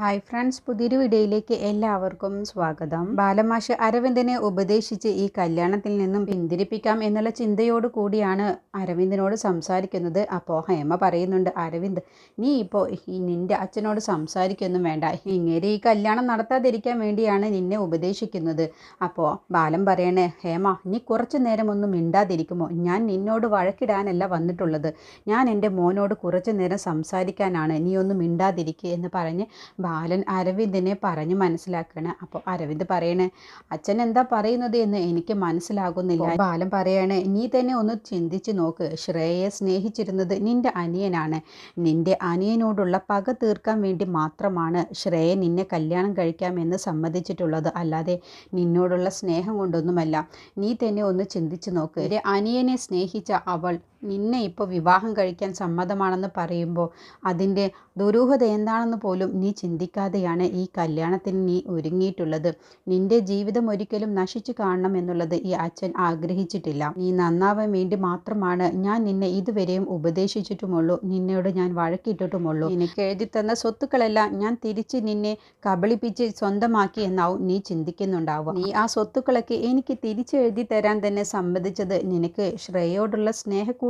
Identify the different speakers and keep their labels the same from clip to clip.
Speaker 1: Hi friends, പുതിയൊരു വീഡിയോയിലേക്ക് എല്ലാവർക്കും സ്വാഗതം. ബാലമാഷ് അരവിന്ദനെ ഉപദേശിച്ച് ഈ കല്യാണത്തിൽ നിന്നും പിന്തിരിപ്പിക്കാം എന്നുള്ള ചിന്തയോട് കൂടിയാണ് അരവിന്ദനോട് സംസാരിക്കുന്നത്. അപ്പോൾ ഹേമ പറയുന്നുണ്ട്, അരവിന്ദ് നീ ഇപ്പോൾ നിൻ്റെ അച്ഛനോട് സംസാരിക്കൊന്നും വേണ്ട, ഇങ്ങനെ ഈ കല്യാണം നടത്താതിരിക്കാൻ വേണ്ടിയാണ് നിന്നെ ഉപദേശിക്കുന്നത്. അപ്പോൾ ബാലൻ പറയണേ, ഹേമ നീ കുറച്ചു നേരം ഒന്നും മിണ്ടാതിരിക്കുമോ? ഞാൻ നിന്നോട് വഴക്കിടാനല്ല വന്നിട്ടുള്ളത്, ഞാൻ എൻ്റെ മോനോട് കുറച്ചു നേരം സംസാരിക്കാനാണ്, നീ ഒന്നും മിണ്ടാതിരിക്കുക എന്ന് പറഞ്ഞ് ബാലൻ അരവിന്ദിനെ പറഞ്ഞ് മനസ്സിലാക്കണം. അപ്പോൾ അരവിന്ദ് പറയണേ, അച്ഛൻ എന്താ പറയുന്നത് എന്ന് എനിക്ക് മനസ്സിലാകുന്നില്ല. ബാലൻ പറയണേ, നീ തന്നെ ഒന്ന് ചിന്തിച്ച് നോക്ക്, ശ്രേയയെ സ്നേഹിച്ചിരുന്നത് നിന്റെ അനിയനാണ്. നിന്റെ അനിയനോടുള്ള പക തീർക്കാൻ വേണ്ടി മാത്രമാണ് ശ്രേയ നിന്നെ കല്യാണം കഴിക്കാമെന്ന് സമ്മതിച്ചിട്ടുള്ളത്, അല്ലാതെ നിന്നോടുള്ള സ്നേഹം കൊണ്ടൊന്നുമല്ല. നീ തന്നെ ഒന്ന് ചിന്തിച്ച് നോക്ക്. എൻ്റെ അനിയനെ സ്നേഹിച്ച അവൾ നിന്നെ ഇപ്പോൾ വിവാഹം കഴിക്കാൻ സമ്മതമാണെന്ന് പറയുമ്പോൾ അതിൻ്റെ ദുരൂഹത എന്താണെന്ന് പോലും നീ ചിന്തിക്കാതെയാണ് ഈ കല്യാണത്തിന് നീ ഒരുങ്ങിയിട്ടുള്ളത്. നിന്റെ ജീവിതം ഒരിക്കലും നശിച്ചു കാണണം എന്നുള്ളത് ഈ അച്ഛൻ ആഗ്രഹിച്ചിട്ടില്ല. നീ നന്നാവാൻ വേണ്ടി മാത്രമാണ് ഞാൻ നിന്നെ ഇതുവരെയും ഉപദേശിച്ചിട്ടുമുള്ളൂ, നിന്നോട് ഞാൻ വഴക്കിട്ടിട്ടുമുള്ളൂ. എനിക്ക് എഴുതി തന്ന സ്വത്തുക്കളെല്ലാം ഞാൻ തിരിച്ച് നിന്നെ കബളിപ്പിച്ച് സ്വന്തമാക്കി എന്നാവും നീ ചിന്തിക്കുന്നുണ്ടാവുക. നീ ആ സ്വത്തുക്കളൊക്കെ എനിക്ക് തിരിച്ചെഴുതി തരാൻ തന്നെ സമ്മതിച്ചത് നിനക്ക് ശ്രേയയോടുള്ള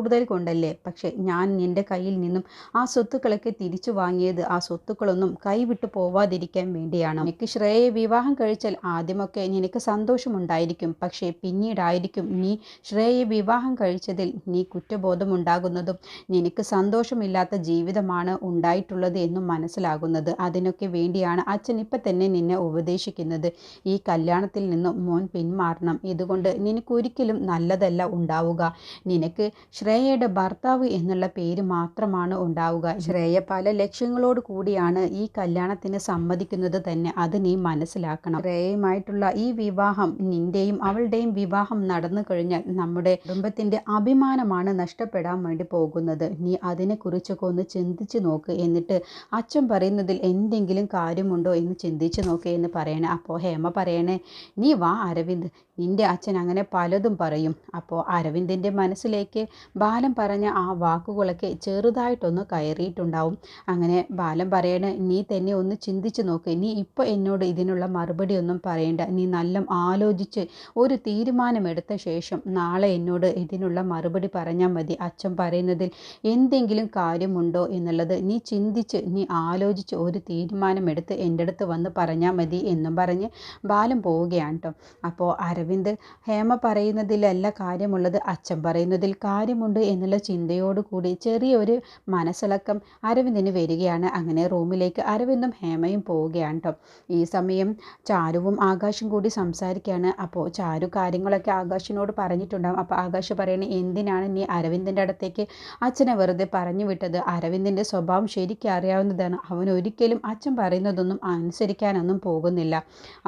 Speaker 1: കൂടുതൽ കൊണ്ടല്ലേ. പക്ഷെ ഞാൻ നിന്റെ കയ്യിൽ നിന്നും ആ സ്വത്തുക്കളൊക്കെ തിരിച്ചു വാങ്ങിയത് ആ സ്വത്തുക്കളൊന്നും കൈവിട്ടു പോവാതിരിക്കാൻ വേണ്ടിയാണ്. നിനക്ക് ശ്രേയയെ വിവാഹം കഴിച്ചാൽ ആദ്യമൊക്കെ നിനക്ക് സന്തോഷമുണ്ടായിരിക്കും, പക്ഷേ പിന്നീടായിരിക്കും നീ ശ്രേയയെ വിവാഹം കഴിച്ചതിൽ നീ കുറ്റബോധമുണ്ടാകുന്നതും നിനക്ക് സന്തോഷമില്ലാത്ത ജീവിതമാണ് ഉണ്ടായിട്ടുള്ളത് എന്നും മനസ്സിലാകുന്നത്. അതിനൊക്കെ വേണ്ടിയാണ് അച്ഛൻ ഇപ്പം തന്നെ നിന്നെ ഉപദേശിക്കുന്നത്, ഈ കല്യാണത്തിൽ നിന്നും മോൻ പിന്മാറണം, ഇതുകൊണ്ട് നിനക്കൊരിക്കലും നല്ലതല്ല ഉണ്ടാവുക. നിനക്ക് ശ്രേയയുടെ ഭർത്താവ് എന്നുള്ള പേര് മാത്രമാണ് ഉണ്ടാവുക. ശ്രേയ പല ലക്ഷ്യങ്ങളോട് കൂടിയാണ് ഈ കല്യാണത്തിന് സമ്മതിക്കുന്നത് തന്നെ, അത് നീ മനസ്സിലാക്കണം. ശ്രേയയുമായിട്ടുള്ള ഈ വിവാഹം, നിന്റെയും അവളുടെയും വിവാഹം നടന്നു കഴിഞ്ഞാൽ നമ്മുടെ കുടുംബത്തിൻ്റെ അഭിമാനമാണ് നഷ്ടപ്പെടാൻ വേണ്ടി പോകുന്നത്. നീ അതിനെക്കുറിച്ചൊക്കെ ഒന്ന് ചിന്തിച്ച് നോക്ക്, എന്നിട്ട് അച്ഛൻ പറയുന്നതിൽ എന്തെങ്കിലും കാര്യമുണ്ടോ എന്ന് ചിന്തിച്ച് നോക്ക് എന്ന് പറയണേ. അപ്പോൾ ഹേമ പറയണേ, നീ വാ അരവിന്ദ്, നിന്റെ അച്ഛൻ അങ്ങനെ പലതും പറയും. അപ്പോൾ അരവിന്ദിൻ്റെ മനസ്സിലേക്ക് ബാലൻ പറഞ്ഞ ആ വാക്കുകളൊക്കെ ചെറുതായിട്ടൊന്ന് കയറിയിട്ടുണ്ടാവും. അങ്ങനെ ബാലൻ പറയണേ, നീ തന്നെ ഒന്ന് ചിന്തിച്ച് നോക്ക്, നീ ഇപ്പോൾ എന്നോട് ഇതിനുള്ള മറുപടി ഒന്നും പറയേണ്ട, നീ നല്ല ആലോചിച്ച് ഒരു തീരുമാനമെടുത്ത ശേഷം നാളെ എന്നോട് ഇതിനുള്ള മറുപടി പറഞ്ഞാൽ മതി. അച്ഛൻ പറയുന്നതിൽ എന്തെങ്കിലും കാര്യമുണ്ടോ എന്നുള്ളത് നീ ചിന്തിച്ച് നീ ആലോചിച്ച് ഒരു തീരുമാനമെടുത്ത് എൻ്റെ അടുത്ത് വന്ന് പറഞ്ഞാൽ മതി എന്നും പറഞ്ഞ് ബാലൻ പോവുകയാണ് കേട്ടോ. അപ്പോൾ അരവിന്ദ് ഹേമ പറയുന്നതിലല്ല കാര്യമുള്ളത്, അച്ഛൻ പറയുന്നതിൽ കാര്യമുണ്ട് എന്നുള്ള ചിന്തയോടുകൂടി ചെറിയൊരു മനസ്സിളക്കം അരവിന്ദിന് വരികയാണ്. അങ്ങനെ റൂമിലേക്ക് അരവിന്ദും ഹേമയും പോവുകയാണ് കേട്ടോ. ഈ സമയം ചാരുവും ആകാശും കൂടി സംസാരിക്കുകയാണ്. അപ്പോൾ ചാരു കാര്യങ്ങളൊക്കെ ആകാശിനോട് പറഞ്ഞിട്ടുണ്ടാകും. അപ്പോൾ ആകാശ് പറയണേ, എന്തിനാണ് നീ അരവിന്ദിൻ്റെ അടുത്തേക്ക് അച്ഛനെ വെറുതെ പറഞ്ഞു വിട്ടത്? അരവിന്ദിൻ്റെ സ്വഭാവം ശരിക്കും അറിയാവുന്നതാണ്, അവൻ ഒരിക്കലും അച്ഛൻ പറയുന്നതൊന്നും അനുസരിക്കാനൊന്നും പോകുന്നില്ല.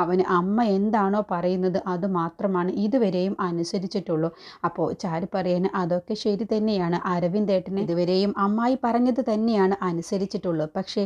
Speaker 1: അവന് അമ്മ എന്താണോ പറയുന്നത് അത് മാത്രമാണ് ഇതുവരെയും അനുസരിച്ചിട്ടുള്ളൂ. അപ്പോൾ ചാരു പറയുന്നത് അതൊക്കെ ശരി തന്നെയാണ്, അരവിന്ദേട്ടന് ഇതുവരെയും അമ്മായി പറഞ്ഞത് തന്നെയാണ് അനുസരിച്ചിട്ടുള്ളൂ. പക്ഷേ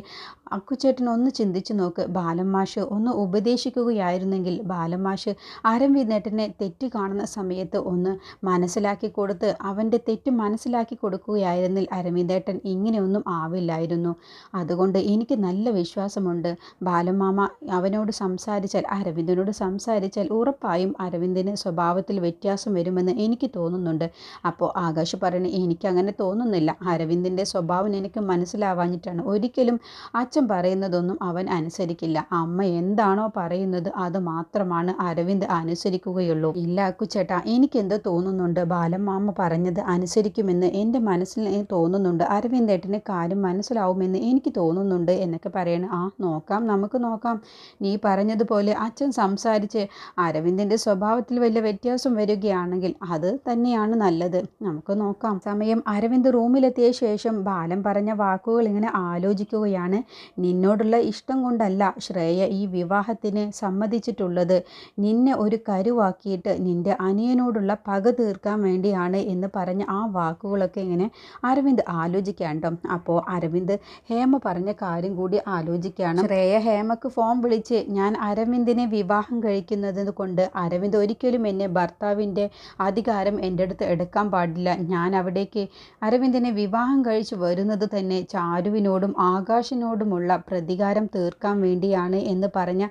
Speaker 1: അക്കുച്ചേട്ടൻ ഒന്ന് ചിന്തിച്ചു നോക്ക്, ബാലൻ മാഷ് ഒന്ന് ഉപദേശിക്കുകയായിരുന്നെങ്കിൽ, ബാലൻ മാഷ് അരവിന്ദേട്ടനെ തെറ്റ് കാണുന്ന സമയത്ത് ഒന്ന് മനസ്സിലാക്കി കൊടുത്ത് അവൻ്റെ തെറ്റ് മനസ്സിലാക്കി കൊടുക്കുകയായിരുന്നെങ്കിൽ അരവിന്ദേട്ടൻ ഇങ്ങനെയൊന്നും ആവില്ലായിരുന്നു. അതുകൊണ്ട് എനിക്ക് നല്ല വിശ്വാസമുണ്ട്, ബാലൻ മാമ അവനോട് സംസാരിച്ചാൽ, അരവിന്ദനോട് സംസാരിച്ചാൽ ഉറപ്പായും അരവിന്ദിന് സ്വഭാവത്തിൽ വ്യത്യാസം വരുമെന്ന് എനിക്ക് തോന്നുന്നുണ്ട്. അപ്പോൾ ആകാശ് പറഞ്ഞു, എനിക്കങ്ങനെ തോന്നുന്നില്ല, അരവിന്ദിൻ്റെ സ്വഭാവം എനിക്ക് മനസ്സിലാവാഞ്ഞിട്ടാണ്. ഒരിക്കലും അച്ഛൻ പറയുന്നതൊന്നും അവൻ അനുസരിക്കില്ല, അമ്മ എന്താണോ പറയുന്നത് അത് മാത്രമാണ് അരവിന്ദ് അനുസരിക്കുകയുള്ളൂ. ഇല്ല അക്കുച്ചേട്ടാ, എനിക്കെന്തോ തോന്നുന്നുണ്ട്, ബാലൻ മാമ പറഞ്ഞത് അനുസരിക്കുമെന്ന് എൻ്റെ മനസ്സിൽ തോന്നുന്നുണ്ട്, അരവിന്ദേട്ടന് കാര്യം മനസ്സിലാവുമെന്ന് എനിക്ക് തോന്നുന്നുണ്ട് എന്നൊക്കെ പറയണം. നോക്കാം, നമുക്ക് നോക്കാം. നീ പറഞ്ഞതുപോലെ അച്ഛൻ സംസാരിച്ച് അരവിന്ദിൻ്റെ സ്വഭാവത്തിൽ വലിയ വ്യത്യാസം വരികയാണെങ്കിൽ അത് തന്നെയാണ് നല്ലത്, നമുക്ക് നോക്കാം. സമയം അരവിന്ദ് റൂമിലെത്തിയ ശേഷം ബാലൻ പറഞ്ഞ വാക്കുകൾ ഇങ്ങനെ ആലോചിക്കുകയാണ്. നിന്നോടുള്ള ഇഷ്ടം കൊണ്ടല്ല ശ്രേയ ഈ വിവാഹത്തിന് സമ്മതിച്ചിട്ടുള്ളത്, നിന്നെ ഒരു കരുവാക്കിയിട്ട് നിന്റെ അനിയനോടുള്ള പക തീർക്കാൻ വേണ്ടിയാണ് എന്ന് പറഞ്ഞ ആ വാക്കുകളൊക്കെ ഇങ്ങനെ അരവിന്ദ് ആലോചിക്കാൻ കേട്ടോ. അപ്പോൾ അരവിന്ദ് ഹേമ പറഞ്ഞ കാര്യം കൂടി ആലോചിക്കുകയാണ്. ശ്രേയ ഹേമക്ക് ഫോൺ വിളിച്ച്, ഞാൻ അരവിന്ദിനെ വിവാഹം കഴിക്കുന്നത് കൊണ്ട് അരവിന്ദ് ഒരിക്കലും എന്നെ ഭർത്താവിൻ്റെ അധികാരം എൻ്റെ അടുത്ത് എടുക്കാൻ പാടില്ല, ഞാൻ അവിടേക്ക് അരവിന്ദനെ വിവാഹം കഴിച്ച് വരുന്നത് തന്നെ ചാരുവിനോടും ആകാശിനോടുമുള്ള പ്രതികാരം തീർക്കാൻ വേണ്ടിയാണ് എന്ന് പറഞ്ഞ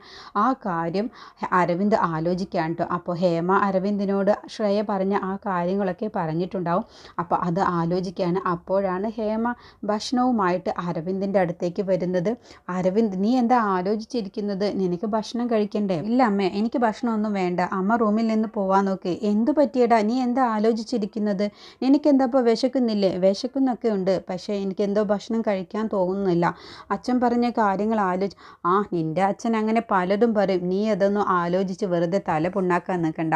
Speaker 1: ആ കാര്യം അരവിന്ദ് ആലോചിക്കാൻ കേട്ടോ. അപ്പോൾ ഹേമ അരവിന്ദിനോട് ശ്രേയ പറഞ്ഞ ആ കാര്യങ്ങളൊക്കെ പറഞ്ഞിട്ടുണ്ടാവും. അപ്പോൾ അത് ആലോചിക്കുകയാണ്. അപ്പോഴാണ് ഹേമ ഭക്ഷണവുമായിട്ട് അരവിന്ദിൻ്റെ അടുത്തേക്ക് വരുന്നത്. അരവിന്ദ്, നീ എന്താ ആലോചിച്ചിരിക്കുന്നത്? നിനക്ക് ഭക്ഷണം കഴിക്കണ്ടേ? ഇല്ല അമ്മേ, എനിക്ക് ഭക്ഷണമൊന്നും വേണ്ട. അമ്മ റൂമിൽ നിന്ന് പോവാൻ നോക്കി. എന്തു പറ്റിയടാ? നീ എന്താ ആലോചിച്ചിരിക്കുന്നത്? എനിക്കെന്താ ഇപ്പോൾ വിശക്കുന്നില്ലേ? വിശക്കുന്നൊക്കെ ഉണ്ട്, പക്ഷേ എനിക്കെന്തോ ഭക്ഷണം കഴിക്കാൻ തോന്നുന്നില്ല. അച്ഛൻ പറഞ്ഞ കാര്യങ്ങൾ നിൻ്റെ അച്ഛൻ അങ്ങനെ പലതും പറയും. നീ അതൊന്നും ആലോചിച്ച് വെറുതെ തല പുണ്ണാക്കാൻ നിൽക്കണ്ട.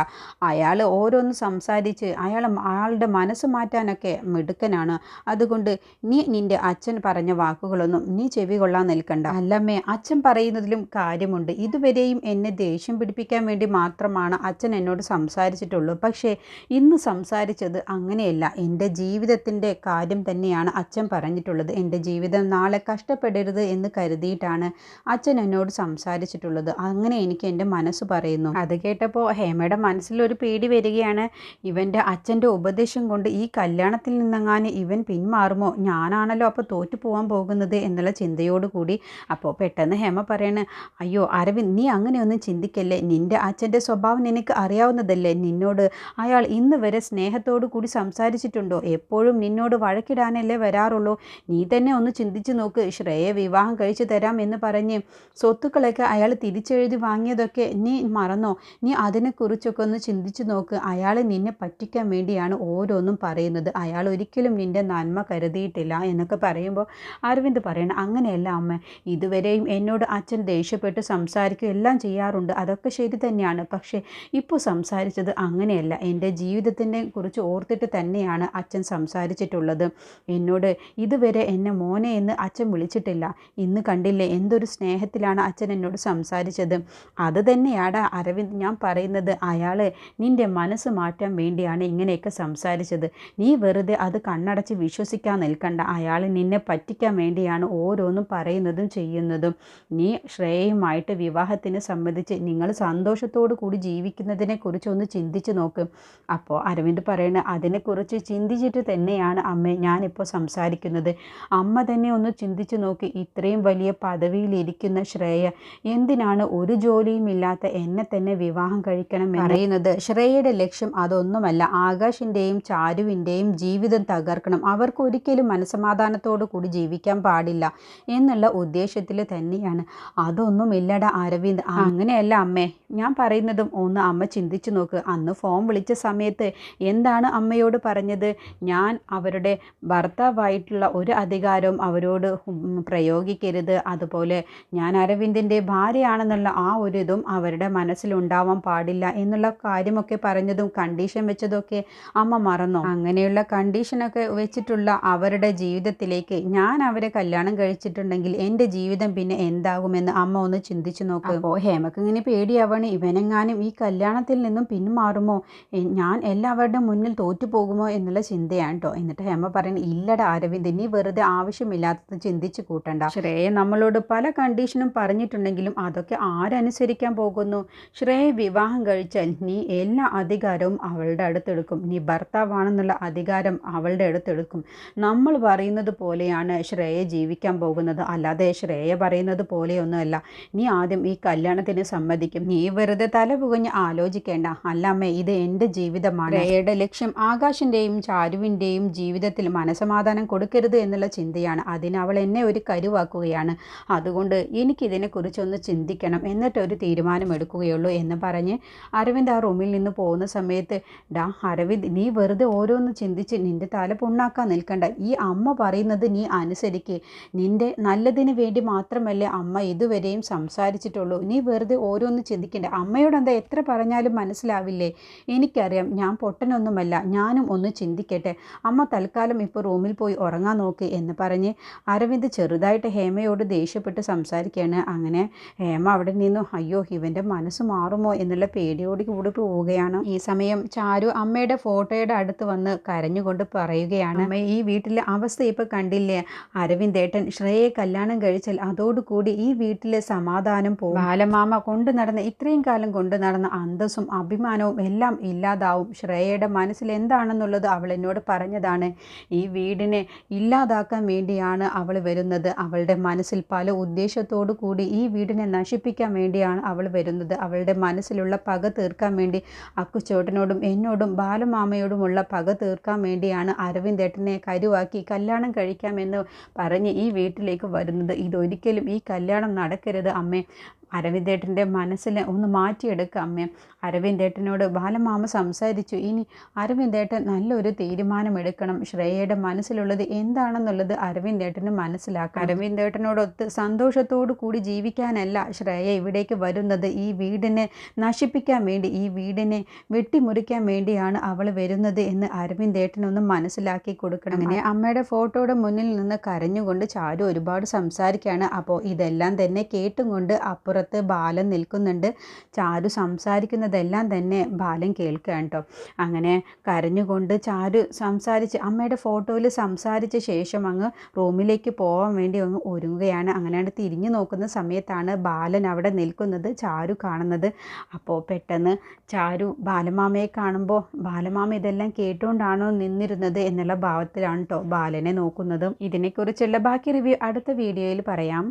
Speaker 1: അയാൾ ഓരോന്ന് സംസാരിച്ച് അയാളുടെ മനസ്സ് മാറ്റാനൊക്കെ മിടുക്കനാണ്. അതുകൊണ്ട് നീ നിൻ്റെ അച്ഛൻ പറഞ്ഞ വാക്കുകളൊന്നും നീ ചെവി കൊള്ളാൻ നിൽക്കണ്ട. അല്ലമ്മേ, അച്ഛൻ പറയുന്നതിലും കാര്യമുണ്ട്. ഇതുവരെയും എന്നെ ദേഷ്യം പിടിപ്പിക്കാൻ വേണ്ടി മാത്രമാണ് അച്ഛൻ എന്നോട് സംസാരിച്ചിട്ടുള്ളൂ. പക്ഷേ ഇന്ന് സംസാരിച്ചത് അങ്ങനെയല്ല. എൻ്റെ ജീവിതത്തിൻ്റെ കാര്യം തന്നെയാണ് അച്ഛൻ പറഞ്ഞിട്ടുള്ളത്. എൻ്റെ ജീവിതം നാളെ കഷ്ടപ്പെടരുത് എന്ന് കരുതിയിട്ടാണ് അച്ഛൻ എന്നോട് സംസാരിച്ചിട്ടുള്ളത്. അങ്ങനെ എനിക്ക് എൻ്റെ മനസ്സ് പറയുന്നു. അത് കേട്ടപ്പോൾ ഹേമയുടെ മനസ്സിലൊരു പേടി വരികയാണ്. ഇവൻ്റെ അച്ഛൻ്റെ ഉപദേശം കൊണ്ട് ഈ കല്യാണത്തിൽ നിന്നെങ്ങാനും ഇവൻ പിന്മാറുമോ? ഞാനാണല്ലോ അപ്പോൾ തോറ്റു പോകാൻ പോകുന്നത് എന്നുള്ള ചിന്തയോടുകൂടി അപ്പോൾ പെട്ടെന്ന് ഹേമ പറയണ, അയ്യോ അരവിന്ദ്, നീ അങ്ങനെയൊന്നും ചിന്തിക്കല്ലേ. നിൻ്റെ അച്ഛൻ്റെ സ്വഭാവം നിനക്ക് അറിയാവുന്നതല്ലേ? നിന്നോട് അയാൾ ഇന്ന് വരെ സ്നേഹത്തോടു കൂടി സംസാരിച്ചിട്ടുണ്ടോ? എപ്പോഴും നിന്നോട് വഴക്കിടാനല്ലേ വരാറുള്ളൂ. നീ തന്നെ ഒന്ന് ചിന്തിച്ച് നോക്ക്. ശ്രേയെ വിവാഹം കഴിച്ചു തരാം എന്ന് പറഞ്ഞ് സ്വത്തുക്കളൊക്കെ അയാൾ തിരിച്ചെഴുതി വാങ്ങിയതൊക്കെ നീ മറന്നോ? നീ അതിനെക്കുറിച്ചൊക്കെ ഒന്ന് ചിന്തിച്ചു നോക്ക്. അയാൾ നിന്നെ പറ്റിക്കാൻ വേണ്ടിയാണ് ഓരോന്നും പറയുന്നത്. അയാൾ ഒരിക്കലും നിൻ്റെ നന്മ കരുതിയിട്ടില്ല എന്നൊക്കെ പറയുമ്പോൾ അരവിന്ദ് പറയണം, അങ്ങനെയല്ല അമ്മ, ഇതുവരെയും എന്നോട് അച്ഛൻ ദേഷ്യപ്പെട്ട് സംസാരിക്കുകയും എല്ലാം ചെയ്യാറുണ്ട്. അതൊക്കെ ശരി തന്നെയാണ്. പക്ഷേ ഇപ്പോൾ സംസാരിച്ചത് അങ്ങനെയല്ല. എൻ്റെ ജീവിതത്തിനെ കുറിച്ച് ഓർത്തിട്ട് തന്നെയാണ് അച്ഛൻ സംസാരിച്ചിട്ടുള്ളത്. എന്നോട് ഇതുവരെ എന്നെ മോനെ എന്ന് അച്ഛൻ വിളിച്ചിട്ടില്ല. ഇന്ന് കണ്ടില്ലേ എന്തൊരു സ്നേഹത്തിലാണ് അച്ഛൻ എന്നോട് സംസാരിച്ചത്. അത് തന്നെയാടാ അരവിന്ദ് ഞാൻ പറയുന്നത്. അയാൾ നിൻ്റെ മനസ്സ് മാറ്റാൻ വേണ്ടിയാണ് ഇങ്ങനെയൊക്കെ സംസാരിച്ചത്. നീ വെറുതെ അത് കണ്ണടച്ച് വിശ്വസിക്കാൻ നിൽക്കണ്ട. അയാൾ നിന്നെ പറ്റിക്കാൻ വേണ്ടിയാണ് ഓരോന്നും പറയുന്നതും ചെയ്യുന്നതും. നീ ശ്രേയയുമായിട്ട് വിവാഹത്തിന് സംബന്ധിച്ച് നിങ്ങൾ സന്തോഷത്തോടു കൂടി ജീവിക്കുന്നതിനെ കുറിച്ചൊന്ന് ചിന്തിച്ച് നോക്ക്. അപ്പോൾ അരവിന്ദ് പറയുന്നത്, അതിനെക്കുറിച്ച് ചിന്തിച്ചിട്ട് തന്നെയാണ് അമ്മേ ഞാനിപ്പോൾ സംസാരിക്കുന്നത്. അമ്മ തന്നെ ഒന്ന് ചിന്തിച്ച് നോക്കി. ഇത്രയും വലിയ പദവിയിലിരിക്കുന്ന ശ്രേയ എന്തിനാണ് ഒരു ജോലിയും ഇല്ലാത്ത എന്നെ തന്നെ വിവാഹം കഴിക്കണം പറയുന്നത്? ശ്രേയയുടെ ലക്ഷ്യം അതൊന്നുമല്ല. ആകാശിൻ്റെയും ചാരുവിൻ്റെയും ജീവിതം തകർക്കണം. അവർക്ക് ഒരിക്കലും മനസമാധാനത്തോടു കൂടി ജീവിക്കാൻ പാടില്ല എന്നുള്ള ഉദ്ദേശത്തിൽ തന്നെയാണ്. അതൊന്നുമില്ലടാ അരവിന്ദ്. അങ്ങനെയല്ല അമ്മേ, ഞാൻ പറയുന്നതും ഒന്ന് അമ്മ ചിന്തിച്ചു നോക്ക്. അന്ന് ഫോൺ വിളിച്ച സമയത്ത് എന്താണ് അമ്മയോട് പറഞ്ഞത്? ഞാൻ അവരുടെ ഭർത്താവായിട്ടുള്ള ഒരു അധികാരവും അവരോട് പ്രയോഗിക്കരുത്. അതുപോലെ ഞാൻ അരവിന്ദിൻ്റെ ഭാര്യയാണെന്നുള്ള ആ ഒരു ഇതും അവരുടെ മനസ്സിലുണ്ടാവാൻ പാടില്ല എന്നുള്ള കാര്യമൊക്കെ പറഞ്ഞതും കണ്ടീഷൻ വെച്ചതൊക്കെ അമ്മ മറന്നോ? അങ്ങനെയുള്ള കണ്ടീഷനൊക്കെ വെച്ചിട്ടുള്ള അവരുടെ ജീവിതത്തിലേക്ക് ഞാൻ അവരെ കല്യാണം കഴിച്ചിട്ടുണ്ടെങ്കിൽ എൻ്റെ ജീവിതം പിന്നെ എന്താകുമെന്ന് അമ്മ ഒന്ന് ചിന്തിച്ചു നോക്ക്. അപ്പോൾ ഹേമക്ക് ഇങ്ങനെ പേടിയാവാണ്. ഇവനെങ്ങാനും ഈ കല്യാണത്തിൽ നിന്നും പിന്മാറുമോ? ഞാൻ എല്ലാവരുടെ മുന്നിൽ തോറ്റുപോകുമോ എന്നുള്ള ചിന്തയാണ് കേട്ടോ. എന്നിട്ട് ഹേമ പറയുന്നത്, ഇല്ലടാ അരവിന്ദ്, നീ വെറുതെ ആവശ്യമില്ലാത്തത് ചിന്തിച്ച് കൂട്ടണ്ട. ശ്രേയ നമ്മളോട് പല കണ്ടീഷനും പറഞ്ഞിട്ടുണ്ടെങ്കിലും അതൊക്കെ ആരനുസരിക്കാൻ പോകുന്നു? ശ്രേയ വിവാഹം കഴിച്ചാൽ നീ എല്ലാ അധികാരവും അവളുടെ അടുത്തെടുക്കും. നീ ഭർത്താവാണെന്നുള്ള അധികാരം അവളുടെ അടുത്തെടുക്കും. നമ്മൾ പറയുന്നത് പോലെയാണ് ശ്രേയ ജീവിക്കാൻ പോകുന്നത്. അല്ലാതെ ശ്രേയ പറയുന്നത് പോലെയൊന്നുമല്ല. നീ ആദ്യം ഈ കല്യാണത്തിന് സമ്മതിക്കും. നീ വെറുതെ തല പുകഞ്ഞ് ആലോചിക്കേണ്ട. അല്ലമ്മേ, ഇത് എൻ്റെ ജീവിതമാണ്. ശ്രേയയുടെ ലക്ഷ്യം ആകാശിൻ്റെയും ചാരുവിൻ്റെയും ജീവിതത്തിൽ മനസമാധാനം കൊടുക്കരുത് എന്നുള്ള ചിന്തയാണ്. അതിന് അവൾ എന്നെ ഒരു കരുവാക്കുകയാണ്. അതുകൊണ്ട് എനിക്കിതിനെക്കുറിച്ചൊന്ന് ചിന്തിക്കണം, എന്നിട്ടൊരു തീരുമാനമെടുക്കുകയുള്ളൂ എന്ന് പറഞ്ഞ് അരവിന്ദ് ആ റൂമിൽ നിന്ന് പോകുന്ന സമയത്ത്, ഡാ അരവിന്ദ്, നീ വെറുതെ ഓരോന്ന് ചിന്തിച്ച് നിൻ്റെ തല പുണ്ണാക്കാൻ നിൽക്കണ്ട. ഈ അമ്മ പറയുന്നത് നീ അനുസരിക്ക്. നിൻ്റെ നല്ലതിന് വേണ്ടി മാത്രമല്ലേ അമ്മ ഇതുവരെയും സംസാരിച്ചിട്ടുള്ളൂ. നീ വെറുതെ ഓരോന്ന് ചിന്തിക്കണ്ട. അമ്മയോടെന്താ എത്ര പറഞ്ഞാലും മനസ്സിലാവില്ലേ? എനിക്കറിയാം, ഞാൻ പൊട്ടനൊന്നുമല്ല. ഞാനും ഒന്ന് ചിന്തിക്കട്ടെ. അമ്മ തൽക്കാലം ഇപ്പോൾ റൂമിൽ പോയി ഉറങ്ങാൻ നോക്ക് എന്ന് പറഞ്ഞ് അരവിന്ദ് ചെറുതായിട്ട് ഹേമയോട് ദേഷ്യപ്പെട്ട് സംസാരിക്കുകയാണ്. അങ്ങനെ ഹേമ അവിടെ നിന്നു അയ്യോ ഇവൻ്റെ മനസ്സ് മാറുമോ എന്നുള്ള പേടിയോട് കൂടി പോവുകയാണ്. ഈ സമയം ചാരു അമ്മയുടെ ഫോട്ടോയുടെ അടുത്ത് വന്ന് കരഞ്ഞുകൊണ്ട് പറയുകയാണ്, അമ്മ ഈ വീട്ടിലെ അവസ്ഥ ഇപ്പോൾ കണ്ടില്ലേ? അരവിന്ദേട്ടൻ ശ്രേയെ കല്യാണം കഴിച്ചാൽ അതോടുകൂടി ഈ വീട്ടിലെ സമാധാനം പോകും. ബാലമാമ കൊണ്ടു നടന്ന ഇത്രയും കാലം കൊണ്ടു നടന്ന അന്തസ്സും അഭിമാനവും എല്ലാം ഇല്ലാതാവും. ശ്രേയയുടെ മനസ്സിൽ എന്താണെന്നുള്ള എന്നുള്ളത് അവൾ എന്നോട് പറഞ്ഞതാണ്. ഈ വീടിനെ ഇല്ലാതാക്കാൻ വേണ്ടിയാണ് അവൾ വരുന്നത്. അവളുടെ മനസ്സിൽ പല ഉദ്ദേശത്തോടു കൂടി ഈ വീടിനെ നശിപ്പിക്കാൻ വേണ്ടിയാണ് അവൾ വരുന്നത്. അവളുടെ മനസ്സിലുള്ള പക തീർക്കാൻ വേണ്ടി, അക്കുച്ചേട്ടനോടും എന്നോടും ബാലമാമയോടുമുള്ള പക തീർക്കാൻ വേണ്ടിയാണ് അരവിന്ദേട്ടനെ കരുവാക്കി കല്യാണം കഴിക്കാമെന്ന് പറഞ്ഞ് ഈ വീട്ടിലേക്ക് വരുന്നത്. ഇതൊരിക്കലും ഈ കല്യാണം നടക്കരുത് അമ്മേ. അരവിന്ദേട്ടൻ്റെ മനസ്സിനെ ഒന്ന് മാറ്റിയെടുക്കുക അമ്മേ. അരവിന്ദേട്ടനോട് ബാലമാമ സംസാരിച്ചു. ഇനി അരവിന്ദേട്ടൻ നല്ലൊരു തീരുമാനമെടുക്കണം. ശ്രേയയുടെ മനസ്സിലുള്ളത് എന്താണെന്നുള്ളത് അരവിന്ദേട്ടന് മനസ്സിലാക്കാം. അരവിന്ദേട്ടനോടൊത്ത് സന്തോഷത്തോടു കൂടി ജീവിക്കാനല്ല ശ്രേയ ഇവിടേക്ക് വരുന്നത്. ഈ വീടിനെ നശിപ്പിക്കാൻ വേണ്ടി, ഈ വീടിനെ വെട്ടിമുറിക്കാൻ വേണ്ടിയാണ് അവൾ വരുന്നത് എന്ന് അരവിന്ദേട്ടനൊന്ന് മനസ്സിലാക്കി കൊടുക്കണം. അങ്ങനെ അമ്മയുടെ ഫോട്ടോയുടെ മുന്നിൽ നിന്ന് കരഞ്ഞുകൊണ്ട് ചാരു ഒരുപാട് സംസാരിക്കുകയാണ്. അപ്പോൾ ഇതെല്ലാം തന്നെ കേട്ടും കൊണ്ട് അപ്പുറത്ത് ബാലൻ നിൽക്കുന്നുണ്ട്. ചാരു സംസാരിക്കുന്നതെല്ലാം തന്നെ ബാലൻ കേൾക്കുകയാണ് കേട്ടോ. അങ്ങനെ കരഞ്ഞുകൊണ്ട് ചാരു അമ്മയുടെ ഫോട്ടോയിൽ സംസാരിച്ച ശേഷം അങ്ങ് റൂമിലേക്ക് പോകാൻ വേണ്ടി അങ്ങ് ഒരുങ്ങുകയാണ്. അങ്ങനെയാണ് തിരിഞ്ഞു നോക്കുന്ന സമയത്താണ് ബാലൻ അവിടെ നിൽക്കുന്നത് ചാരു കാണുന്നത്. അപ്പോൾ പെട്ടെന്ന് ചാരു ബാലമാമയെ കാണുമ്പോൾ ബാലമാമ ഇതെല്ലാം കേട്ടുകൊണ്ടാണോ നിന്നിരുന്നത് എന്നുള്ള ഭാവത്തിലാണ് കേട്ടോ ബാലനെ നോക്കുന്നതും. ഇതിനെക്കുറിച്ചുള്ള ബാക്കി റിവ്യൂ അടുത്ത വീഡിയോയിൽ പറയാം.